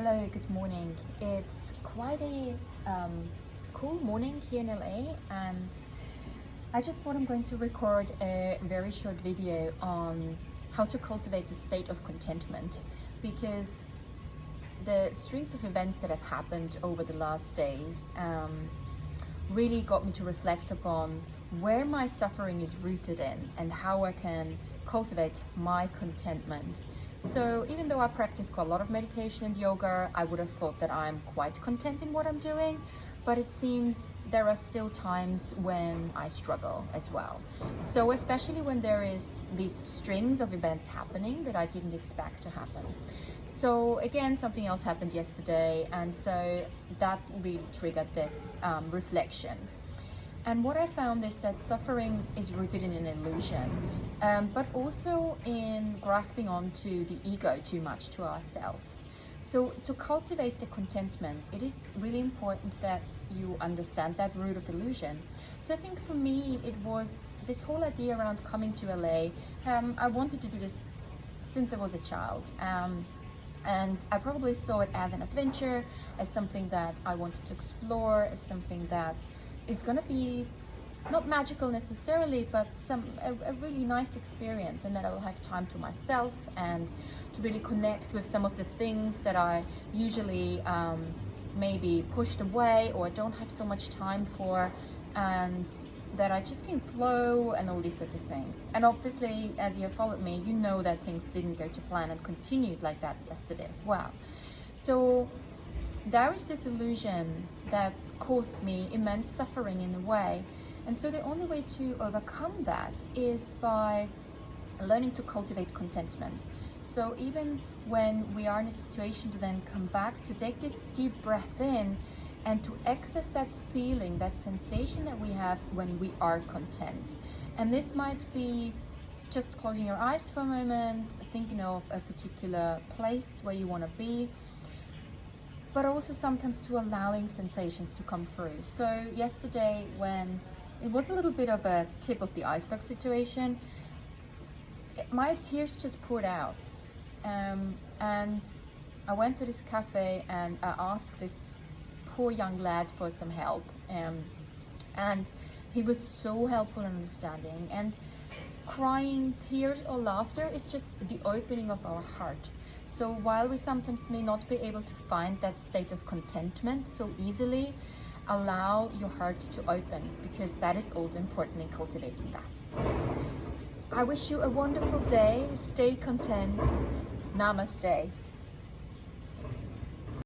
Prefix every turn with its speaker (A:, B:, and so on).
A: Hello, good morning. It's quite a cool morning here in LA, and I just thought I'm going to record a very short video on how to cultivate the state of contentment, because the strings of events that have happened over the last days really got me to reflect upon where my suffering is rooted in and how I can cultivate my contentment. So even though I practice quite a lot of meditation and yoga, I would have thought that I'm quite content in what I'm doing, but it seems there are still times when I struggle as well. So especially when there is these strings of events happening that I didn't expect to happen. So again, something else happened yesterday, and so that really triggered this reflection. And what I found is that suffering is rooted in an illusion, but also in grasping onto the ego too much to ourselves. So to cultivate the contentment, it is really important that you understand that root of illusion. So I think for me, it was this whole idea around coming to LA. I wanted to do this since I was a child. And I probably saw it as an adventure, as something that I wanted to explore, as something that is going to be not magical necessarily, but a really nice experience, and that I will have time to myself and to really connect with some of the things that I usually maybe pushed away or don't have so much time for, and that I just can flow and all these sorts of things. And obviously, as you have followed me, you know that things didn't go to plan and continued like that yesterday as well. So there is this illusion that caused me immense suffering in a way. And so the only way to overcome that is by learning to cultivate contentment. So even when we are in a situation, to then come back, to take this deep breath in and to access that feeling, that sensation that we have when we are content. And this might be just closing your eyes for a moment, thinking of a particular place where you want to be, but also sometimes to allowing sensations to come through. So yesterday, when it was a little bit of a tip of the iceberg situation, my tears just poured out. And I went to this cafe and I asked this poor young lad for some help. And he was so helpful and understanding. And crying, tears or laughter is just the opening of our heart. So while we sometimes may not be able to find that state of contentment so easily, allow your heart to open, because that is also important in cultivating that. I wish you a wonderful day. Stay content. Namaste.